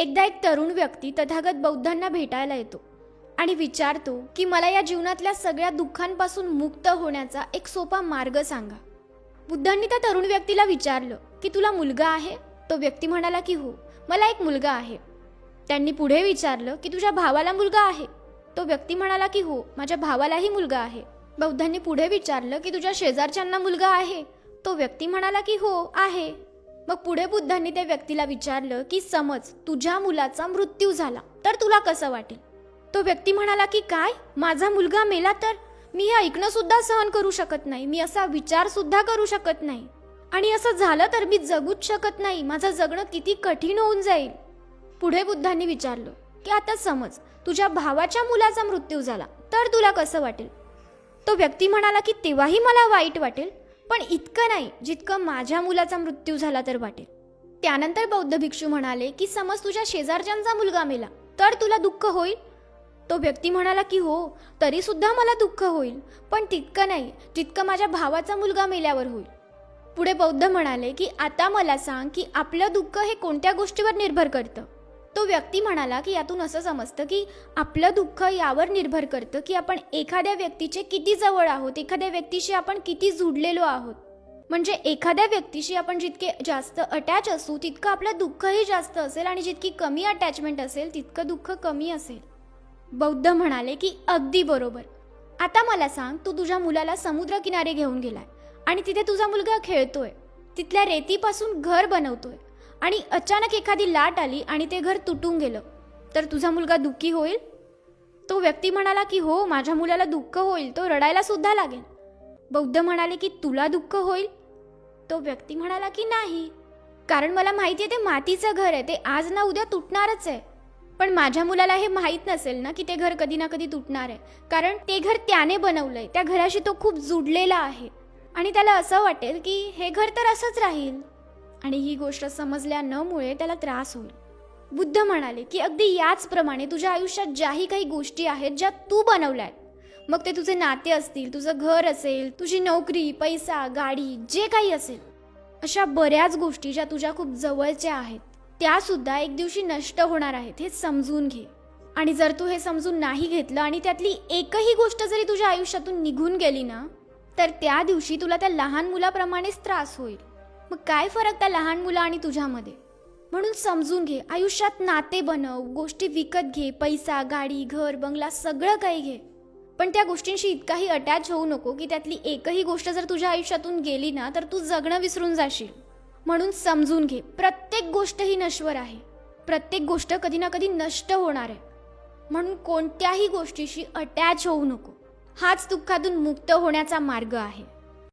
एकदा एक तरुण व्यक्ती तथागत बौद्धांना भेटायला येतो आणि विचारतो की मला या जीवनातल्या सगळ्या दुःखांपासून मुक्त होण्याचा एक सोपा मार्ग सांगा. बुद्धांनी त्या तरुण व्यक्तीला विचारलं की तुला मुलगा आहे? तो व्यक्ती म्हणाला की हो, मला एक मुलगा आहे. त्यांनी पुढे विचारलं की तुझ्या भावाला मुलगा आहे? तो व्यक्ती म्हणाला की हो, माझ्या भावालाही मुलगा आहे. बौद्धांनी पुढे विचारलं की तुझ्या शेजारच्यांना मुलगा आहे? तो व्यक्ती म्हणाला की हो आहे. मग पुढे बुद्धांनी त्या व्यक्तीला विचारलं की समज तुझ्या मुलाचा मृत्यू झाला तर तुला कसं वाटेल? तो व्यक्ती म्हणाला की काय, माझा मुलगा मेला तर? मी हे ऐकणं सुद्धा सहन करू शकत नाही, मी असा विचार सुद्धा करू शकत नाही, आणि असं झालं तर मी जगूच शकत नाही, माझं जगणं किती कठीण होऊन जाईल. पुढे बुद्धांनी विचारलं की आता समज तुझ्या भावाच्या मुलाचा मृत्यू झाला तर तुला कसं वाटेल? तो व्यक्ती म्हणाला की तेव्हाही मला वाईट वाटेल, पण इतकं नाही जितकं माझ्या मुलाचा मृत्यू झाला तर वाटेल. त्यानंतर बौद्ध भिक्षू म्हणाले की समज तुझ्या शेजारच्यांचा मुलगा मेला तर तुला दुःख होईल? तो व्यक्ती म्हणाला की हो, तरी सुद्धा मला दुःख होईल, पण तितकं नाही जितकं माझ्या भावाचा मुलगा मेल्यावर होईल. पुढे बौद्ध म्हणाले की आता मला सांग की आपलं दुःख हे कोणत्या गोष्टीवर निर्भर करतं? तो व्यक्ती म्हणाला की यातून असं समजतं की आपलं दुःख यावर निर्भर करतं की आपण एखाद्या व्यक्तीचे किती जवळ आहोत, एखाद्या व्यक्तीशी आपण किती जुडलेलो आहोत. म्हणजे एखाद्या व्यक्तीशी आपण जितके जास्त अटॅच असू तितकं आपलं दुःखही जास्त असेल, आणि जितकी कमी अटॅचमेंट असेल तितकं दुःख कमी असेल. बौद्ध म्हणाले की अगदी बरोबर. आता मला सांग, तू तुझ्या मुलाला समुद्रकिनारी घेऊन गेलाय आणि तिथे तुझा मुलगा खेळतोय, तिथल्या रेतीपासून घर बनवतोय, आणि अचानक एखादी लाट आली आणि ते घर तुटून गेलं तर तुझा मुलगा दुःखी होईल? तो व्यक्ती म्हणाला की हो, माझ्या मुलाला दुःख होईल, तो रडायला सुद्धा लागेल. बौद्ध म्हणाले की तुला दुःख होईल? तो व्यक्ती म्हणाला की नाही, कारण मला माहिती आहे ते मातीचं घर आहे, ते आज ना उद्या तुटणारच आहे. पण माझ्या मुलाला हे माहीत नसेल ना की ते घर कधी ना कधी तुटणार आहे, कारण ते घर त्याने बनवलंय, त्या घराशी तो खूप जुडलेला आहे, आणि त्याला असं वाटेल की हे घर तर असंच राहील, आणि ही गोष्ट समजल्यामुळे त्याला त्रास होईल. बुद्ध म्हणाले की अगदी याचप्रमाणे तुझ्या आयुष्यात ज्याही काही गोष्टी आहेत ज्या तू बनवल्यात, मग ते तुझे नाते असतील, तुझं घर असेल, तुझी नोकरी, पैसा, गाडी, जे काही असेल, अशा बऱ्याच गोष्टी ज्या तुझ्या खूप जवळच्या आहेत त्या सुद्धा एक दिवशी नष्ट होणार आहेत, हे समजून घे. आणि जर तू हे समजून नाही घेतलं आणि त्यातली एकही गोष्ट जरी तुझ्या आयुष्यातून निघून गेली ना, तर त्या दिवशी तुला त्या लहान मुलाप्रमाणेच त्रास होईल. मग काय फरक त्या लहान मुला आणि तुझ्यामध्ये? म्हणून समजून घे, आयुष्यात नाते बनव, गोष्टी विकत घे, पैसा, गाडी, घर, बंगला सगळं काही घे, पण त्या गोष्टींशी इतकाही अटॅच होऊ नको की त्यातली एकही गोष्ट जर तुझ्या आयुष्यातून गेली ना तर तू जगणं विसरून जाशील. म्हणून समजून घे, प्रत्येक गोष्ट ही नश्वर आहे, प्रत्येक गोष्ट कधी ना कधी नष्ट होणार आहे. म्हणून कोणत्याही गोष्टीशी अटॅच होऊ नको, हाच दुःखातून मुक्त होण्याचा मार्ग आहे.